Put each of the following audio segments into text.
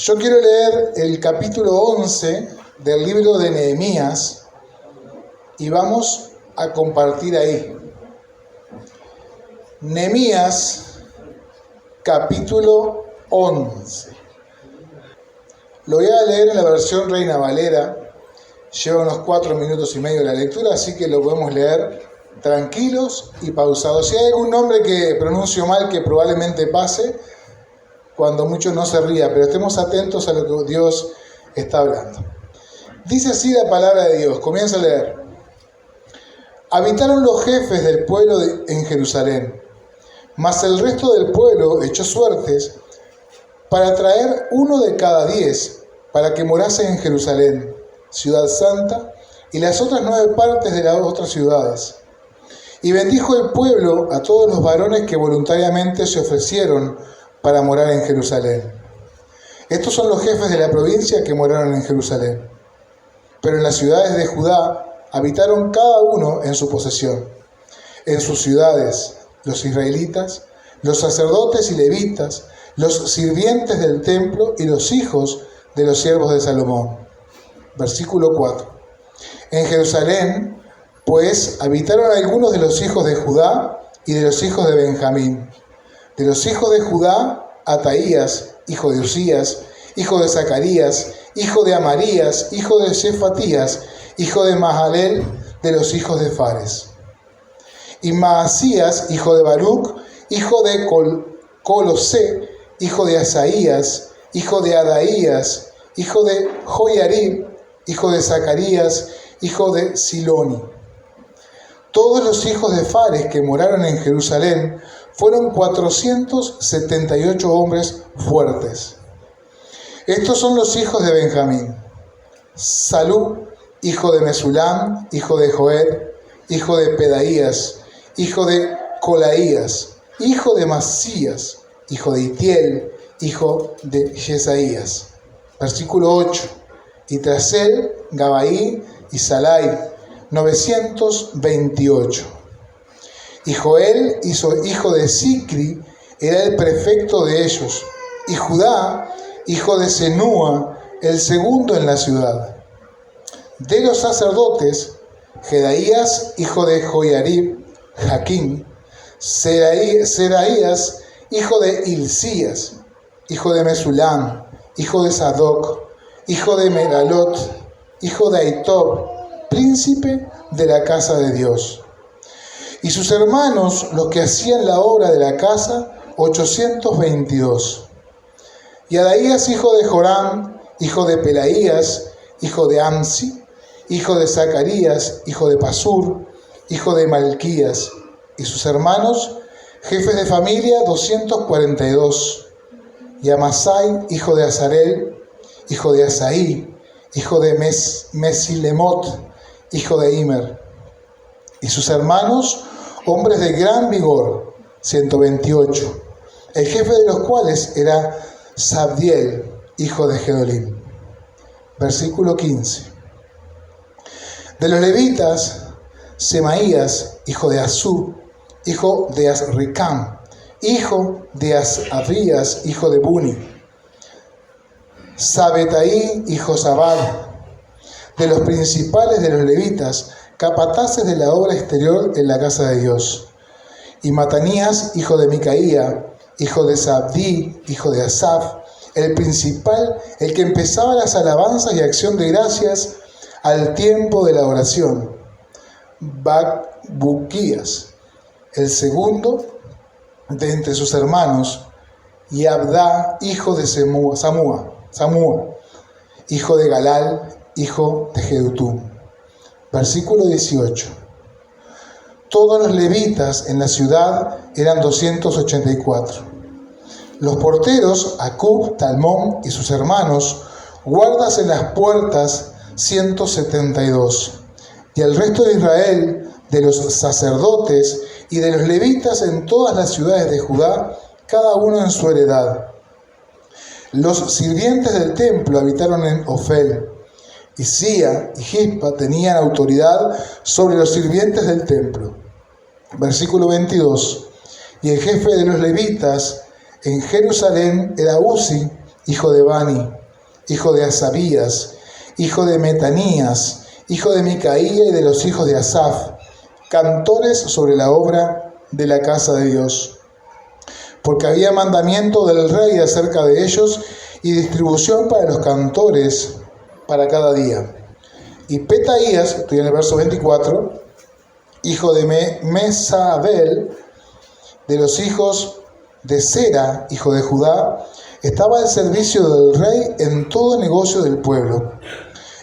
Yo quiero leer el capítulo 11 del libro de Nehemías y vamos a compartir ahí. Nehemías, capítulo 11. Lo voy a leer en la versión Reina Valera. Lleva unos 4 minutos y medio la lectura, así que lo podemos leer tranquilos y pausados. Si hay algún nombre que pronuncio mal, que probablemente pase, cuando mucho no se ría, pero estemos atentos a lo que Dios está hablando. Dice así la palabra de Dios, comienza a leer. Habitaron los jefes del pueblo en Jerusalén, mas el resto del pueblo echó suertes para traer 1 de cada 10, para que morase en Jerusalén, ciudad santa, y las otras 9 partes de las otras ciudades. Y bendijo el pueblo a todos los varones que voluntariamente se ofrecieron para morar en Jerusalén. Estos son los jefes de la provincia que moraron en Jerusalén. Pero en las ciudades de Judá habitaron cada uno en su posesión. En sus ciudades, los israelitas, los sacerdotes y levitas, los sirvientes del templo y los hijos de los siervos de Salomón. Versículo 4. En Jerusalén, pues, habitaron algunos de los hijos de Judá y de los hijos de Benjamín. De los hijos de Judá, Ataías, hijo de Usías, hijo de Zacarías, hijo de Amarías, hijo de Shefatías, hijo de Mahaleel, de los hijos de Fares. Y Maasías, hijo de Baruch, hijo de Colosé, hijo de Asaías, hijo de Adaías, hijo de Joiarib, hijo de Zacarías, hijo de Siloni. Todos los hijos de Fares que moraron en Jerusalén fueron 478 hombres fuertes. Estos son los hijos de Benjamín: Salú, hijo de Mesulam, hijo de Joed, hijo de Pedaías, hijo de Colaías, hijo de Masías, hijo de Itiel, hijo de Jesaías. Versículo 8. Y tras él, Gabaí y Salai, 928. Y Joel, hijo de Sicri, era el prefecto de ellos. Y Judá, hijo de Senúa, el segundo en la ciudad. De los sacerdotes, Jedaías, hijo de Joiarib, Jaquín, Seraías, hijo de Hilcías, hijo de Mesulam, hijo de Sadoc, hijo de Meralot, hijo de Aitob, príncipe de la casa de Dios. Y sus hermanos, los que hacían la obra de la casa, 822. Y Adaías, hijo de Joram, hijo de Pelaías, hijo de Amsi, hijo de Zacarías, hijo de Pasur, hijo de Malquías. Y sus hermanos, jefes de familia, 242. Y Amasai, hijo de Azarel, hijo de Asaí, hijo de Mesilemot, hijo de Imer. Y sus hermanos, hombres de gran vigor, 128, el jefe de los cuales era Sabdiel, hijo de Gedolim. Versículo 15. De los levitas, Semaías, hijo de Asub, hijo de Azricam, hijo de Asabías, hijo de Buni. Sabetaí, hijo Zabad. De los principales de los levitas, capataces de la obra exterior en la casa de Dios. Y Matanías, hijo de Micaía, hijo de Sabdí, hijo de Asaf, el principal, el que empezaba las alabanzas y acción de gracias al tiempo de la oración. Bacbuquías, el segundo de entre sus hermanos. Y Abdá, hijo de Samúa, hijo de Galal, hijo de Jedutum. Versículo 18. Todos los levitas en la ciudad eran 284. Los porteros, Acub, Talmón y sus hermanos, guardas en las puertas, 172. Y el resto de Israel, de los sacerdotes y de los levitas en todas las ciudades de Judá, cada uno en su heredad. Los sirvientes del templo habitaron en Ofel. Y Sía y Gispa tenían autoridad sobre los sirvientes del templo. Versículo 22. Y el jefe de los levitas en Jerusalén era Uzi, hijo de Bani, hijo de Asabías, hijo de Metanías, hijo de Micaía y de los hijos de Asaf, cantores sobre la obra de la casa de Dios. Porque había mandamiento del rey acerca de ellos y distribución para los cantores para cada día. Y Petaías, estoy en el verso 24, hijo de Mesabel, de los hijos de Sera, hijo de Judá, estaba al servicio del rey en todo negocio del pueblo.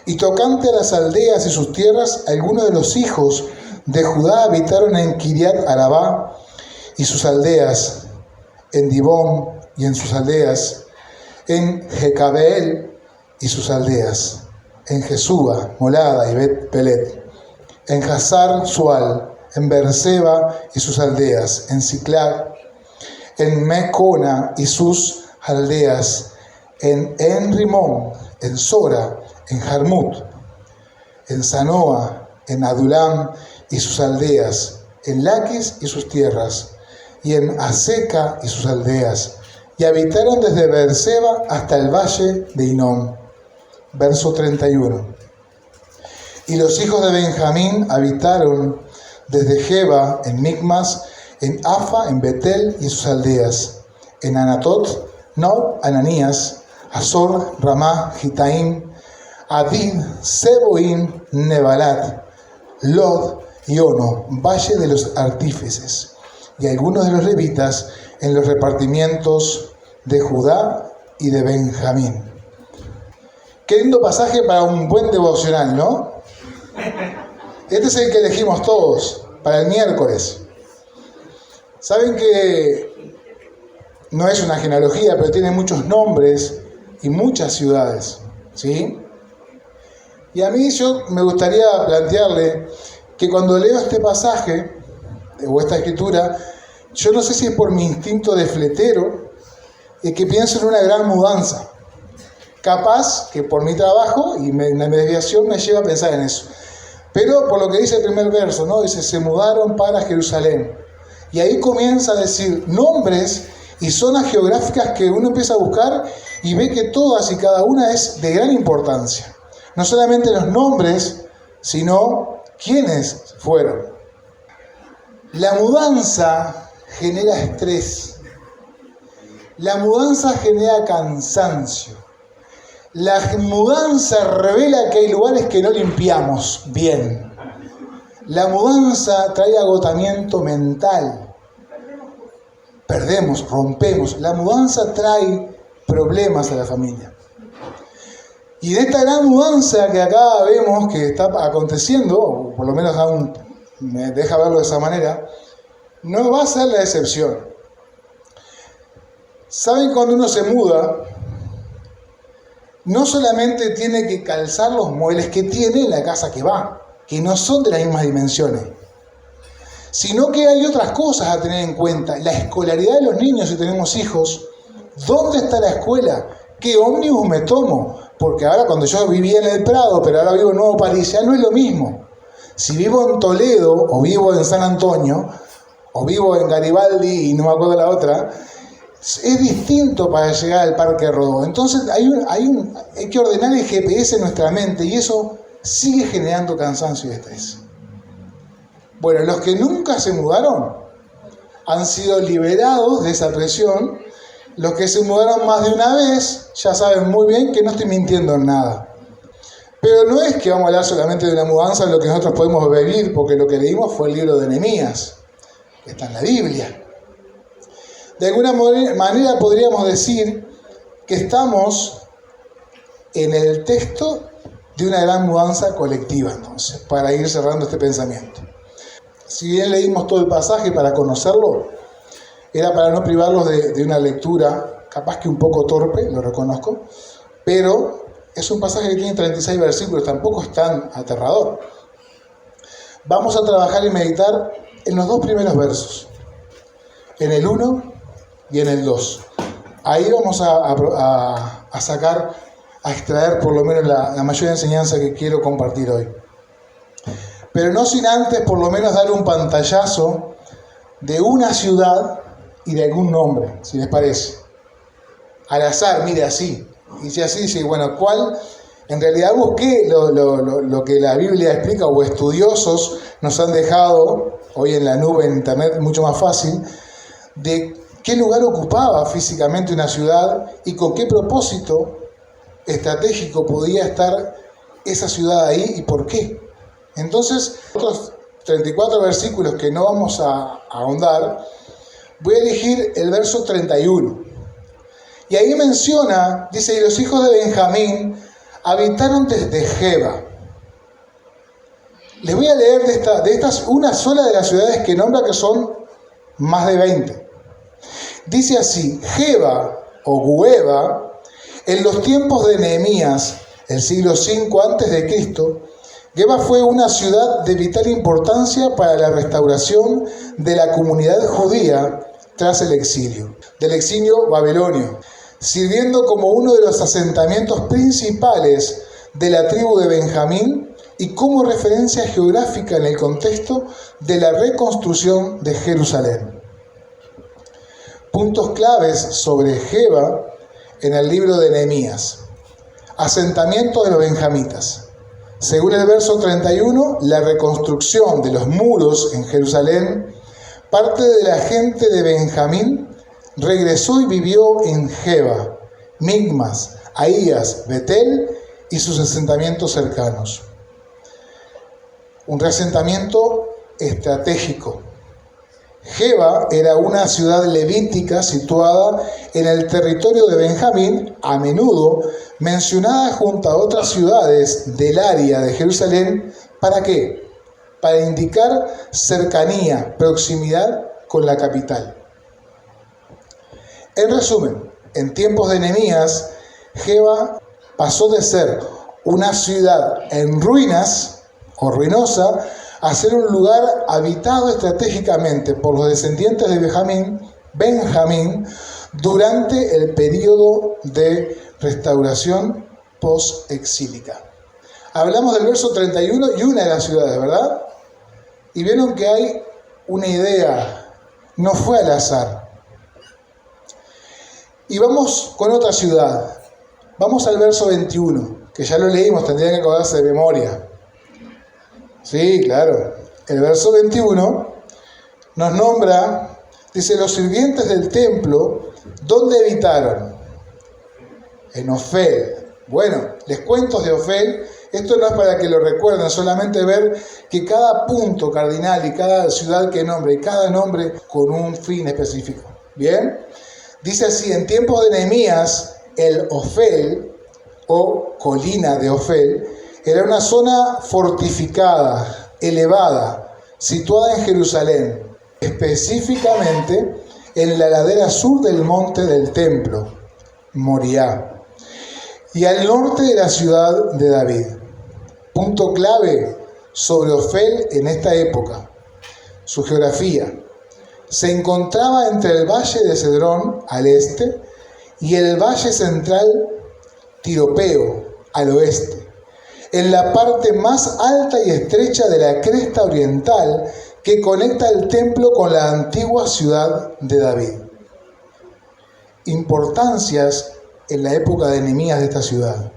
Y tocante a las aldeas y sus tierras, algunos de los hijos de Judá habitaron en Kiriat Arabá y sus aldeas, en Dibón y en sus aldeas, en Jecabeel y sus aldeas, en Jesúa, Molada y Bet-Pelet, en Hazar Sual, en Beerseba y sus aldeas, en Siclag, en Mecona y sus aldeas, en Rimón, en Sora, en Jarmut, en Sanoa, en Adulam y sus aldeas, en Laquis y sus tierras, y en Aseca y sus aldeas, y habitaron desde Beerseba hasta el valle de Hinnom. Verso 31. Y los hijos de Benjamín habitaron desde Geba en Micmas, en Afa, en Betel y sus aldeas, en Anatot, Nob, Ananías, Azor, Ramá, Gitaim, Adid, Seboim, Nebalat, Lod y Ono, valle de los artífices, y algunos de los levitas en los repartimientos de Judá y de Benjamín. Qué lindo pasaje para un buen devocional, ¿no? Este es el que elegimos todos para el miércoles. Saben que no es una genealogía, pero tiene muchos nombres y muchas ciudades, ¿sí? Y a mí me gustaría plantearle que cuando leo este pasaje o esta escritura, yo no sé si es por mi instinto de fletero, que pienso en una gran mudanza. Capaz que por mi trabajo y una desviación me lleva a pensar en eso. Pero por lo que dice el primer verso, ¿no? Dice, se mudaron para Jerusalén. Y ahí comienza a decir nombres y zonas geográficas que uno empieza a buscar y ve que todas y cada una es de gran importancia. No solamente los nombres, sino quiénes fueron. La mudanza genera estrés. La mudanza genera cansancio. La mudanza revela que hay lugares que no limpiamos bien. La mudanza trae agotamiento mental. Perdemos, rompemos. La mudanza trae problemas a la familia. Y de esta gran mudanza que acá vemos que está aconteciendo, o por lo menos aún me deja verlo de esa manera, no va a ser la excepción. ¿Saben cuando uno se muda? No solamente tiene que calzar los muebles que tiene en la casa que va, que no son de las mismas dimensiones, sino que hay otras cosas a tener en cuenta. La escolaridad de los niños, si tenemos hijos, ¿dónde está la escuela? ¿Qué ómnibus me tomo? Porque ahora cuando yo vivía en el Prado, pero ahora vivo en Nuevo París, ya no es lo mismo. Si vivo en Toledo, o vivo en San Antonio, o vivo en Garibaldi y no me acuerdo la otra, es distinto para llegar al Parque Rodó. Entonces hay que ordenar el GPS en nuestra mente y eso sigue generando cansancio y estrés. Bueno, los que nunca se mudaron han sido liberados de esa presión. Los que se mudaron más de una vez ya saben muy bien que no estoy mintiendo en nada. Pero no es que vamos a hablar solamente de una mudanza, de lo que nosotros podemos vivir, porque lo que leímos fue el libro de Nehemías, que está en la Biblia. De alguna manera podríamos decir que estamos en el texto de una gran mudanza colectiva, entonces, para ir cerrando este pensamiento. Si bien leímos todo el pasaje para conocerlo, era para no privarlos de una lectura, capaz que un poco torpe, lo reconozco, pero es un pasaje que tiene 36 versículos, tampoco es tan aterrador. Vamos a trabajar y meditar en los dos primeros versos, en el 1 y en el 2. Ahí vamos a sacar, a extraer por lo menos la mayor enseñanza que quiero compartir hoy. Pero no sin antes por lo menos dar un pantallazo de una ciudad y de algún nombre, si les parece. al azar, mire así. Dice así, dice, bueno, ¿cuál? En realidad busqué lo que la Biblia explica o estudiosos nos han dejado hoy en la nube, en internet, mucho más fácil, de qué lugar ocupaba físicamente una ciudad y con qué propósito estratégico podía estar esa ciudad ahí y por qué. Entonces, otros 34 versículos que no vamos a ahondar, voy a elegir el verso 31. Y ahí menciona, dice, y los hijos de Benjamín habitaron desde Geba. Les voy a leer de estas una sola de las ciudades que nombra, que son más de 20. Dice así, Geba o Gueva, en los tiempos de Nehemías, el siglo V a.C., Geba fue una ciudad de vital importancia para la restauración de la comunidad judía tras el exilio, del exilio babilonio, sirviendo como uno de los asentamientos principales de la tribu de Benjamín y como referencia geográfica en el contexto de la reconstrucción de Jerusalén. Puntos claves sobre Geba en el libro de Nehemías. Asentamiento de los benjamitas. Según el verso 31, la reconstrucción de los muros en Jerusalén, parte de la gente de Benjamín regresó y vivió en Geba, Migmas, Ahías, Betel y sus asentamientos cercanos. Un reasentamiento estratégico. Geba era una ciudad levítica situada en el territorio de Benjamín, a menudo mencionada junto a otras ciudades del área de Jerusalén. ¿Para qué? Para indicar cercanía, proximidad con la capital. En resumen, en tiempos de Nehemías, Geba pasó de ser una ciudad en ruinas o ruinosa a ser un lugar habitado estratégicamente por los descendientes de Benjamín durante el periodo de restauración post-exílica. Hablamos del verso 31 y una de las ciudades, ¿verdad? Y vieron que hay una idea, no fue al azar. Y vamos con otra ciudad. Vamos al verso 21, que ya lo leímos, tendrían que acordarse de memoria. Sí, claro. El verso 21 nos nombra, dice, los sirvientes del templo, ¿dónde habitaron? En Ofel. Bueno, les cuento de Ofel. Esto no es para que lo recuerden, solamente ver que cada punto cardinal y cada ciudad que nombre, y cada nombre con un fin específico. ¿Bien? Dice así, en tiempos de Nehemías, el Ofel, o colina de Ofel, era una zona fortificada, elevada, situada en Jerusalén, específicamente en la ladera sur del monte del templo, Moriah, y al norte de la ciudad de David. Punto clave sobre Ofel en esta época, su geografía. Se encontraba entre el valle de Cedrón al este y el valle central Tiropeo al oeste, en la parte más alta y estrecha de la cresta oriental que conecta el templo con la antigua ciudad de David. Importancias en la época de Nehemías de esta ciudad.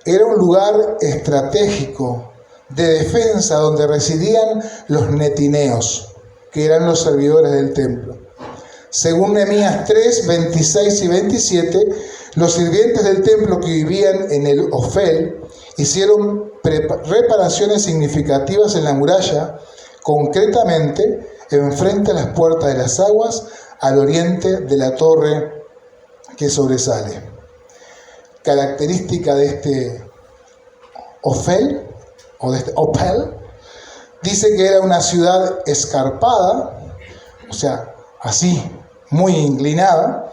Era un lugar estratégico de defensa donde residían los netineos, que eran los servidores del templo. Según Nehemías 3, 26 y 27, los sirvientes del templo que vivían en el Ofel hicieron reparaciones significativas en la muralla, concretamente enfrente a las puertas de las aguas, al oriente de la torre que sobresale. Característica de este Ofel, o de este Opel, dice que era una ciudad escarpada, o sea, así, muy inclinada,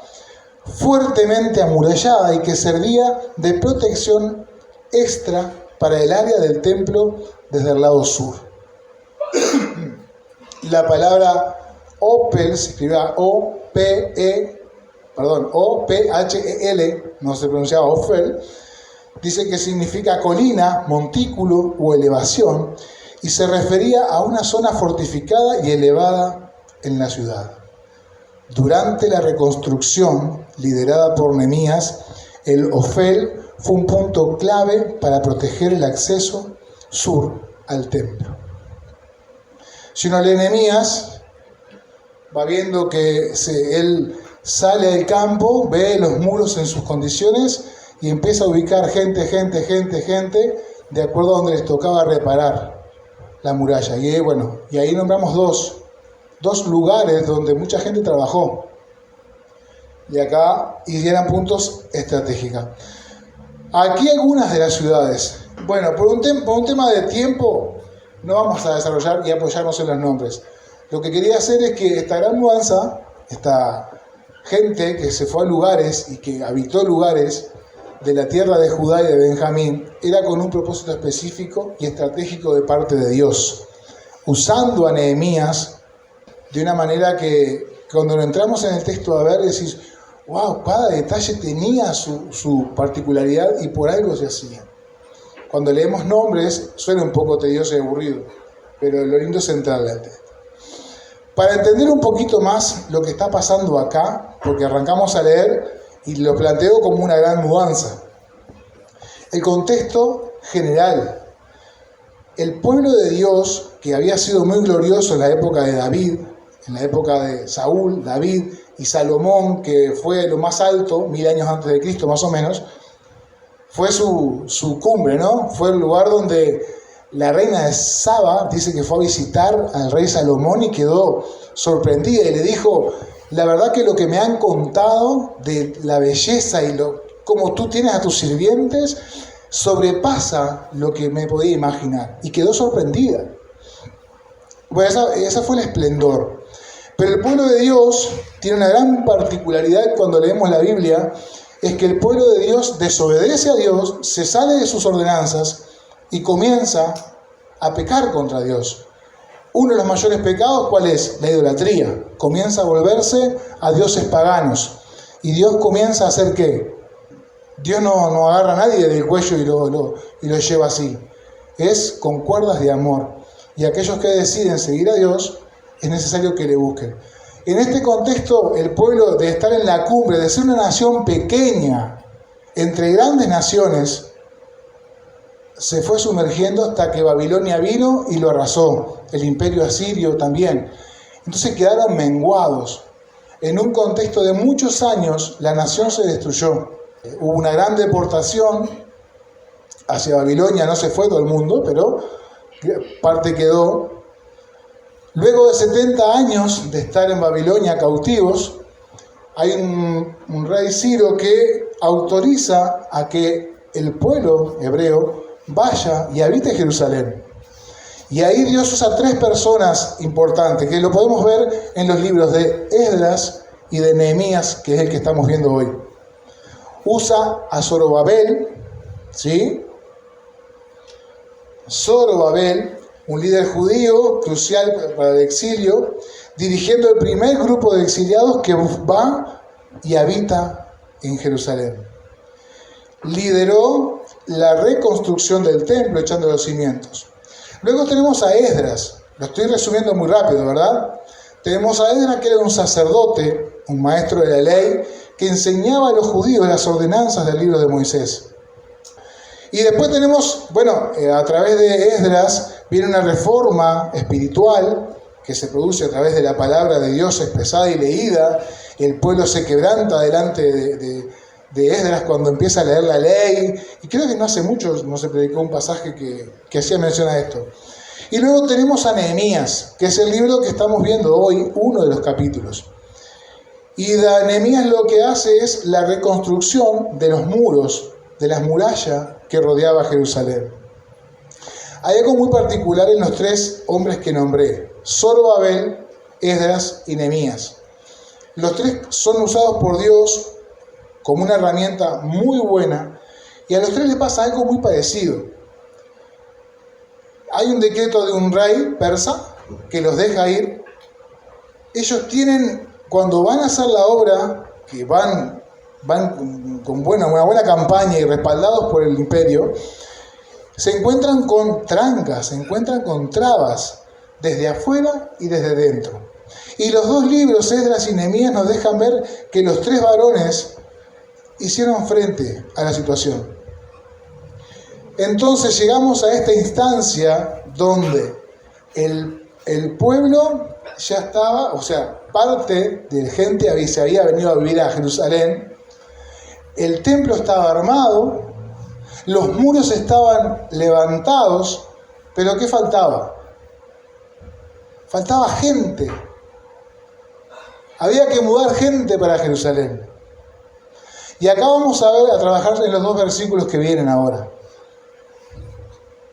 fuertemente amurallada y que servía de protección extra para el área del templo desde el lado sur. La palabra Opel se escribía O-P-H-E-L, no se pronunciaba Ofel, dice que significa colina, montículo o elevación, y se refería a una zona fortificada y elevada en la ciudad. Durante la reconstrucción liderada por Nehemías, el Ofel fue un punto clave para proteger el acceso sur al templo. Si uno lee Nehemías, va viendo que él sale del campo, ve los muros en sus condiciones y empieza a ubicar gente, de acuerdo a donde les tocaba reparar la muralla. Y ahí nombramos dos lugares donde mucha gente trabajó. Y eran puntos estratégicos. Aquí algunas de las ciudades. Bueno, por un tema de tiempo, no vamos a desarrollar y apoyarnos en los nombres. Lo que quería hacer es que esta gran mudanza, esta gente que se fue a lugares y que habitó lugares de la tierra de Judá y de Benjamín, era con un propósito específico y estratégico de parte de Dios, usando a Nehemías de una manera que cuando entramos en el texto a ver, decís, wow, cada detalle tenía su particularidad y por algo se hacía. Cuando leemos nombres suena un poco tedioso y aburrido, pero lo lindo es entrarle al texto. Para entender un poquito más lo que está pasando acá, porque arrancamos a leer y lo planteo como una gran mudanza. El contexto general. El pueblo de Dios, que había sido muy glorioso en la época de David, en la época de Saúl, David y Salomón, que fue lo más alto, 1000 años antes de Cristo más o menos, fue su cumbre, ¿no? Fue el lugar donde la reina de Saba dice que fue a visitar al rey Salomón y quedó sorprendida y le dijo, la verdad que lo que me han contado de la belleza y cómo tú tienes a tus sirvientes sobrepasa lo que me podía imaginar. Y quedó sorprendida. Bueno, esa fue el esplendor. Pero el pueblo de Dios tiene una gran particularidad cuando leemos la Biblia, es que el pueblo de Dios desobedece a Dios, se sale de sus ordenanzas y comienza a pecar contra Dios. Uno de los mayores pecados, ¿cuál es? La idolatría. Comienza a volverse a dioses paganos. Y Dios comienza a hacer ¿qué? Dios no agarra a nadie del cuello y lo lleva así. Es con cuerdas de amor. Y aquellos que deciden seguir a Dios, es necesario que le busquen. En este contexto, el pueblo de estar en la cumbre, de ser una nación pequeña, entre grandes naciones, se fue sumergiendo hasta que Babilonia vino y lo arrasó. El imperio asirio también. Entonces quedaron menguados. En un contexto de muchos años, la nación se destruyó. Hubo una gran deportación hacia Babilonia, no se fue todo el mundo, pero parte quedó. Luego de 70 años de estar en Babilonia cautivos, hay un rey Ciro que autoriza a que el pueblo hebreo vaya y habite Jerusalén. Y ahí Dios usa 3 personas importantes, que lo podemos ver en los libros de Esdras y de Nehemías, que es el que estamos viendo hoy. Usa a Zorobabel, ¿sí? Zorobabel, un líder judío crucial para el exilio, dirigiendo el primer grupo de exiliados que va y habita en Jerusalén. Lideró la reconstrucción del templo echando los cimientos. Luego tenemos a Esdras, lo estoy resumiendo muy rápido, ¿verdad? Tenemos a Esdras, que era un sacerdote, un maestro de la ley, que enseñaba a los judíos las ordenanzas del libro de Moisés. Y después tenemos, a través de Esdras viene una reforma espiritual que se produce a través de la palabra de Dios expresada y leída. El pueblo se quebranta delante de Esdras cuando empieza a leer la ley. Y creo que no hace mucho no se predicó un pasaje que hacía mención a esto. Y luego tenemos a Nehemías, que es el libro que estamos viendo hoy, uno de los capítulos. Y Nehemías lo que hace es la reconstrucción de los muros, de las murallas que rodeaba Jerusalén. Hay algo muy particular en los 3 hombres que nombré: Zorobabel, Esdras y Nehemías. Los 3 son usados por Dios como una herramienta muy buena, y a los 3 les pasa algo muy parecido. Hay un decreto de un rey persa que los deja ir. Ellos tienen, cuando van a hacer la obra, que van con una buena campaña y respaldados por el imperio, se encuentran con trancas, se encuentran con trabas, desde afuera y desde dentro. Y los dos libros, Esdras y Nehemías, nos dejan ver que los 3 varones hicieron frente a la situación. Entonces llegamos a esta instancia donde el pueblo ya estaba, o sea, parte de gente se había venido a vivir a Jerusalén, el templo estaba armado, los muros estaban levantados, pero ¿qué faltaba? Faltaba gente. Había que mudar gente para Jerusalén. Y acá vamos a trabajar en los 2 versículos que vienen ahora.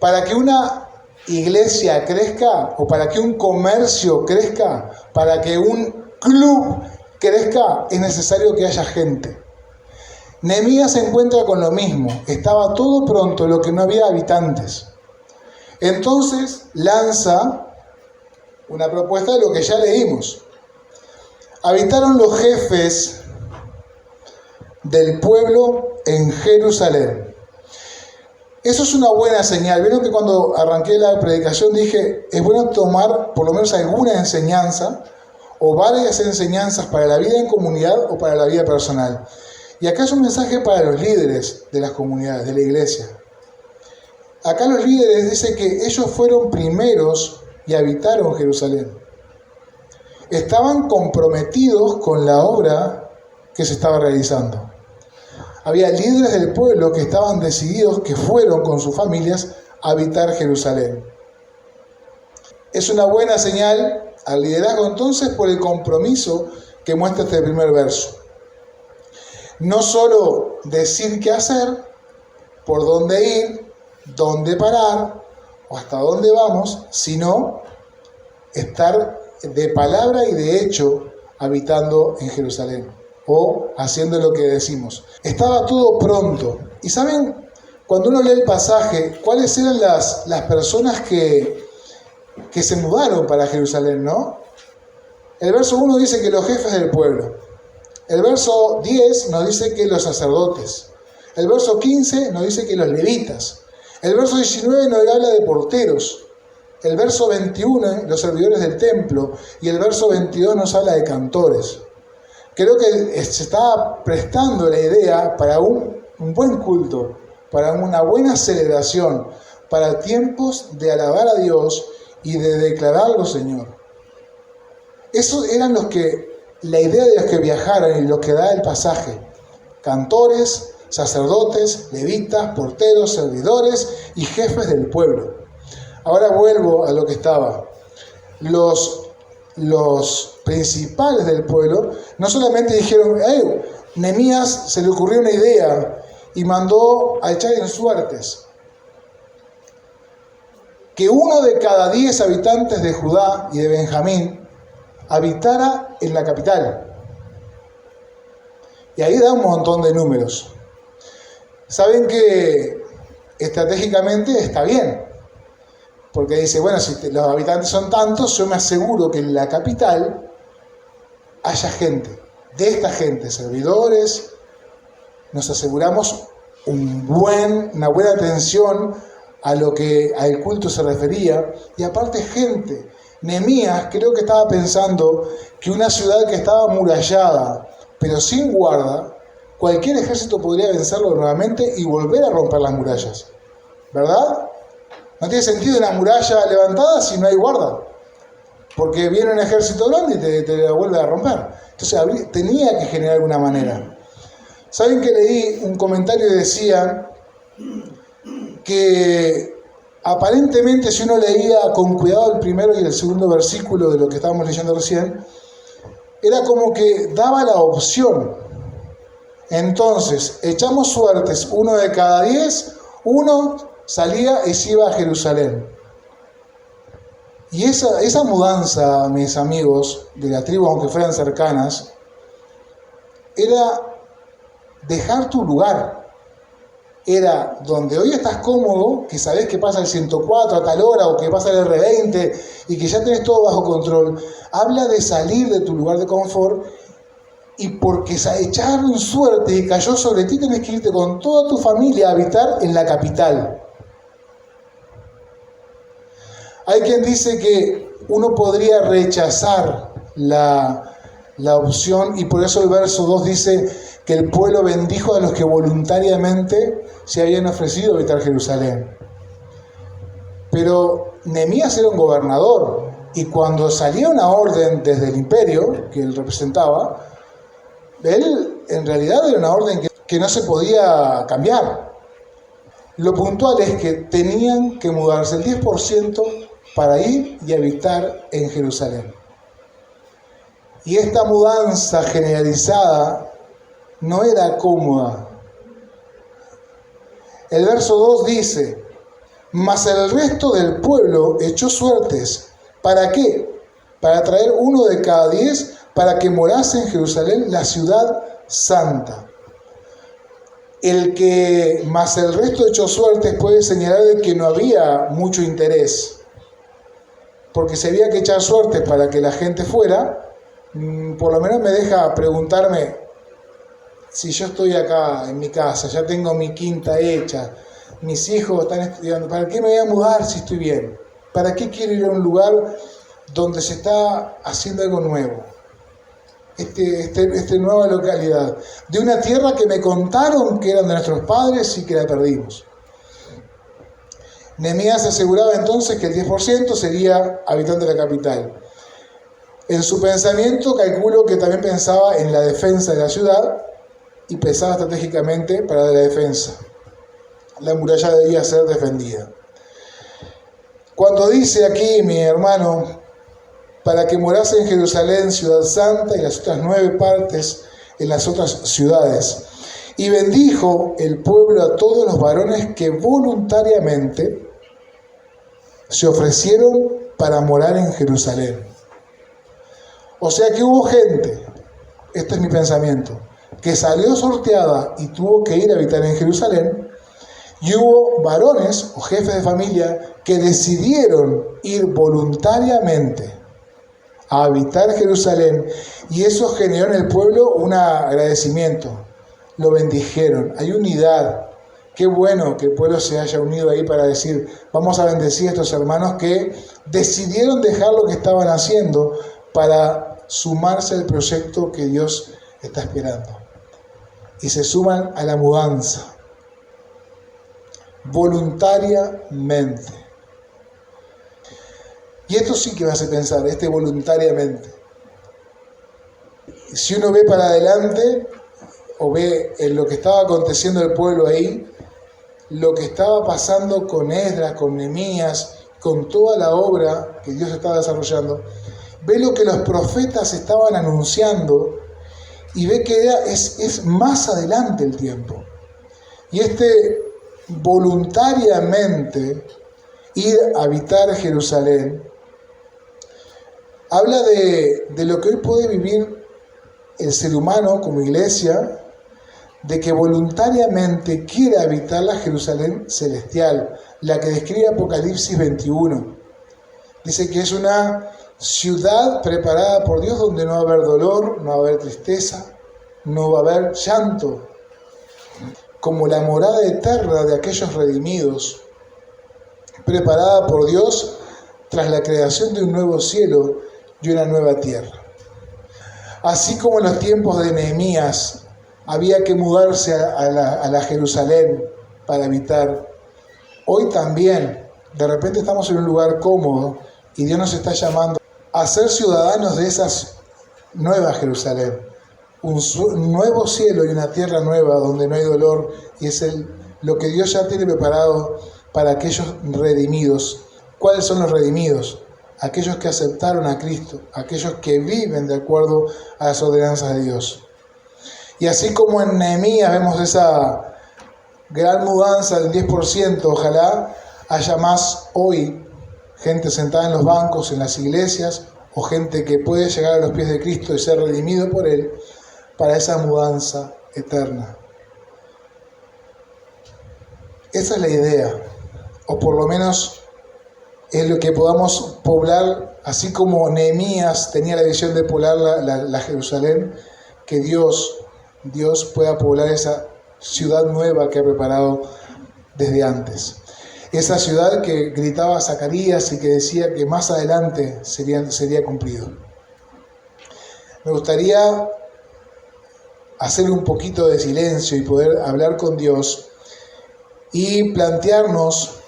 Para que una iglesia crezca, o para que un comercio crezca, para que un club crezca, es necesario que haya gente. Nehemías se encuentra con lo mismo. Estaba todo pronto, lo que no había habitantes. Entonces lanza una propuesta de lo que ya leímos. Habitaron los jefes del pueblo en Jerusalén. Eso es una buena señal. Vieron que cuando arranqué la predicación dije, es bueno tomar por lo menos alguna enseñanza o varias enseñanzas para la vida en comunidad o para la vida personal. Y acá es un mensaje para los líderes de las comunidades, de la iglesia. Acá los líderes dicen que ellos fueron primeros y habitaron Jerusalén. Estaban comprometidos con la obra que se estaba realizando. Había líderes del pueblo que estaban decididos, que fueron con sus familias a habitar Jerusalén. Es una buena señal al liderazgo entonces por el compromiso que muestra este primer verso. No solo decir qué hacer, por dónde ir, dónde parar o hasta dónde vamos, sino estar de palabra y de hecho habitando en Jerusalén o haciendo lo que decimos. Estaba todo pronto. Y saben, cuando uno lee el pasaje, ¿cuáles eran las personas que se mudaron para Jerusalén, no? El verso 1 dice que los jefes del pueblo. El verso 10 nos dice que los sacerdotes. El verso 15 nos dice que los levitas. El verso 19 nos habla de porteros. El verso 21, los servidores del templo. Y el verso 22 nos habla de cantores. Creo que se está prestando la idea para un buen culto, para una buena celebración, para tiempos de alabar a Dios y de declararlo Señor. Esos eran la idea de los que viajaron y lo que da el pasaje. Cantores, sacerdotes, levitas, porteros, servidores y jefes del pueblo. Ahora vuelvo a lo que estaba. Los principales del pueblo no solamente dijeron, Nehemías se le ocurrió una idea y mandó a echar en suertes que 1 de cada 10 habitantes de Judá y de Benjamín habitara en la capital. Y ahí da un montón de números. Saben que estratégicamente está bien, porque dice, bueno, si los habitantes son tantos, yo me aseguro que en la capital haya gente, de esta gente, servidores, nos aseguramos una buena atención a lo que al culto se refería, y aparte gente. Nehemías creo que estaba pensando que una ciudad que estaba amurallada, pero sin guarda, cualquier ejército podría vencerlo nuevamente y volver a romper las murallas, ¿verdad? No tiene sentido una muralla levantada si no hay guarda, porque viene un ejército grande y te la vuelve a romper. Entonces tenía que generar alguna manera. ¿Saben que leí un comentario que decía que aparentemente si uno leía con cuidado el primero y el segundo versículo de lo que estábamos leyendo recién, era como que daba la opción. Entonces, echamos suertes, 1 de cada 10, uno salía y se iba a Jerusalén. Y esa mudanza, mis amigos, de la tribu, aunque fueran cercanas, era dejar tu lugar. Era donde hoy estás cómodo, que sabés que pasa el 104 a tal hora, o que pasa el R20, y que ya tenés todo bajo control. Habla de salir de tu lugar de confort, y porque echaron suerte y cayó sobre ti, tenés que irte con toda tu familia a habitar en la capital. Hay quien dice que uno podría rechazar la opción, y por eso el verso 2 dice que el pueblo bendijo a los que voluntariamente se habían ofrecido a habitar Jerusalén. Pero Nehemías era un gobernador, y cuando salía una orden desde el imperio que él representaba, él en realidad era una orden que no se podía cambiar. Lo puntual es que tenían que mudarse el 10% para ir y habitar en Jerusalén. Y esta mudanza generalizada no era cómoda. El verso 2 dice: mas el resto del pueblo echó suertes. ¿Para qué? Para traer 1 de cada 10 para que morase en Jerusalén, la ciudad santa. Mas el resto echó suertes puede señalar de que no había mucho interés. Porque si había que echar suertes para que la gente fuera, por lo menos me deja preguntarme, si yo estoy acá en mi casa, ya tengo mi quinta hecha, mis hijos están estudiando, ¿para qué me voy a mudar si estoy bien? ¿Para qué quiero ir a un lugar donde se está haciendo algo nuevo? Esta nueva localidad, de una tierra que me contaron que eran de nuestros padres y que la perdimos. Nehemías aseguraba entonces que el 10% sería habitante de la capital. En su pensamiento calculo que también pensaba en la defensa de la ciudad y pensaba estratégicamente para la defensa. La muralla debía ser defendida. Cuando dice aquí, mi hermano, para que morase en Jerusalén, ciudad santa, y las otras 9 partes en las otras ciudades. Y bendijo el pueblo a todos los varones que voluntariamente se ofrecieron para morar en Jerusalén. O sea que hubo gente, este es mi pensamiento, que salió sorteada y tuvo que ir a habitar en Jerusalén, y hubo varones o jefes de familia que decidieron ir voluntariamente a habitar Jerusalén, y eso generó en el pueblo un agradecimiento. Lo bendijeron. Hay unidad. Qué bueno que el pueblo se haya unido ahí para decir, vamos a bendecir a estos hermanos que decidieron dejar lo que estaban haciendo para sumarse al proyecto que Dios está esperando. Y se suman a la mudanza. Voluntariamente. Y esto sí que me hace pensar, voluntariamente. Si uno ve para adelante, o ve en lo que estaba aconteciendo el pueblo ahí, lo que estaba pasando con Esdras, con Nehemías, con toda la obra que Dios estaba desarrollando, ve lo que los profetas estaban anunciando y ve que es más adelante el tiempo. Y voluntariamente ir a habitar Jerusalén habla de lo que hoy puede vivir el ser humano como iglesia, de que voluntariamente quiere habitar la Jerusalén celestial, la que describe Apocalipsis 21. Dice que es una ciudad preparada por Dios donde no va a haber dolor, no va a haber tristeza, no va a haber llanto, como la morada eterna de aquellos redimidos, preparada por Dios tras la creación de un nuevo cielo y una nueva tierra. Así como en los tiempos de Nehemías había que mudarse a la Jerusalén para habitar, hoy también de repente estamos en un lugar cómodo y Dios nos está llamando a ser ciudadanos de esas nuevas Jerusalén, un nuevo cielo y una tierra nueva donde no hay dolor, y es lo que Dios ya tiene preparado para aquellos redimidos. ¿Cuáles son los redimidos? Aquellos que aceptaron a Cristo, aquellos que viven de acuerdo a las ordenanzas de Dios. Y así como en Nehemías vemos esa gran mudanza del 10%, ojalá haya más hoy gente sentada en los bancos, en las iglesias, o gente que puede llegar a los pies de Cristo y ser redimido por Él para esa mudanza eterna. Esa es la idea, o por lo menos es lo que podamos poblar, así como Nehemías tenía la visión de poblar la Jerusalén, que Dios pueda poblar esa ciudad nueva que ha preparado desde antes. Esa ciudad que gritaba Zacarías y que decía que más adelante sería cumplido. Me gustaría hacer un poquito de silencio y poder hablar con Dios y plantearnos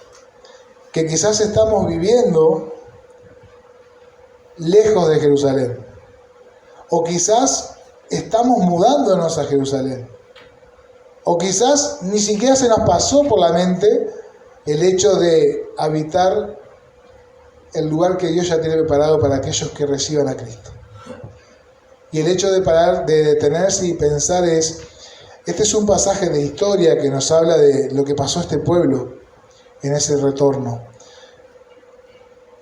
que quizás estamos viviendo lejos de Jerusalén, o quizás estamos mudándonos a Jerusalén, o quizás ni siquiera se nos pasó por la mente el hecho de habitar el lugar que Dios ya tiene preparado para aquellos que reciban a Cristo. Y el hecho de parar, de detenerse y pensar este es un pasaje de historia que nos habla de lo que pasó a este pueblo en ese retorno.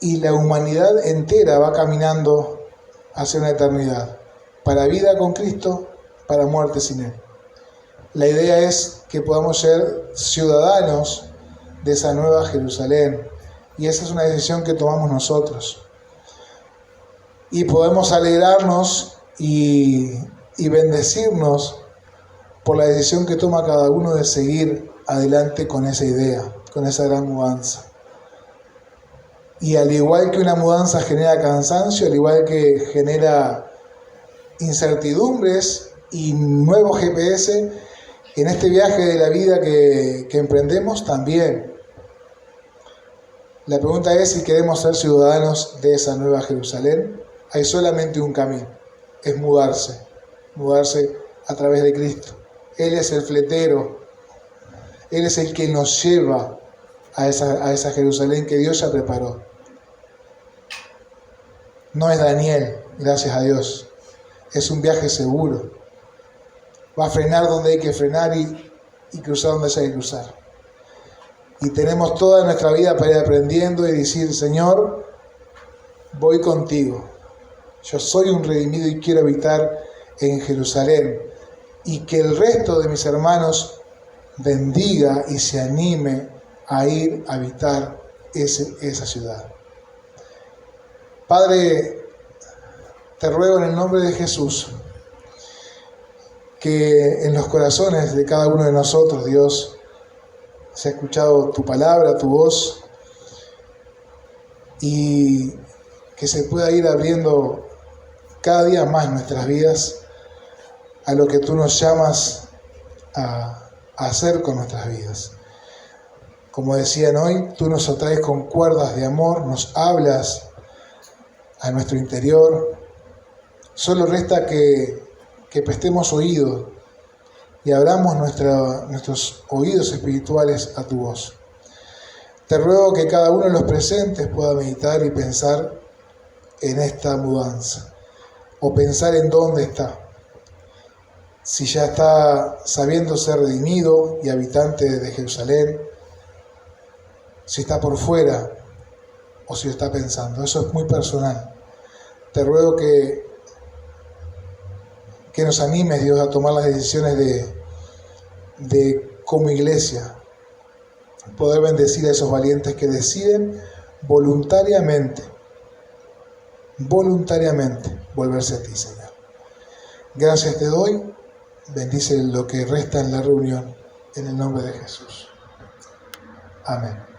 Y la humanidad entera va caminando hacia una eternidad, para vida con Cristo, para muerte sin Él. La idea es que podamos ser ciudadanos de esa nueva Jerusalén, y esa es una decisión que tomamos nosotros. Y podemos alegrarnos y bendecirnos por la decisión que toma cada uno de seguir adelante con esa idea, con esa gran mudanza. Y al igual que una mudanza genera cansancio, al igual que genera incertidumbres y nuevos GPS, en este viaje de la vida que emprendemos también. La pregunta es si queremos ser ciudadanos de esa nueva Jerusalén. Hay solamente un camino, es mudarse a través de Cristo. Él es el fletero, Él es el que nos lleva a esa Jerusalén que Dios ya preparó. No es Daniel, gracias a Dios. Es un viaje seguro. Va a frenar donde hay que frenar y cruzar donde hay que cruzar. Y tenemos toda nuestra vida para ir aprendiendo y decir, Señor, voy contigo. Yo soy un redimido y quiero habitar en Jerusalén. Y que el resto de mis hermanos bendiga y se anime a ir a habitar esa ciudad. Padre, te ruego en el nombre de Jesús que en los corazones de cada uno de nosotros, Dios, se ha escuchado tu palabra, tu voz, y que se pueda ir abriendo cada día más nuestras vidas a lo que tú nos llamas a hacer con nuestras vidas. Como decían hoy, tú nos atraes con cuerdas de amor, nos hablas a nuestro interior. Solo resta que prestemos oído y abramos nuestros oídos espirituales a tu voz. Te ruego que cada uno de los presentes pueda meditar y pensar en esta mudanza, o pensar en dónde está. Si ya está sabiendo ser redimido y habitante de Jerusalén, si está por fuera o si lo está pensando. Eso es muy personal. Te ruego que nos animes, Dios, a tomar las decisiones de como iglesia, poder bendecir a esos valientes que deciden voluntariamente volverse a ti, Señor. Gracias te doy, bendice lo que resta en la reunión, en el nombre de Jesús. Amén.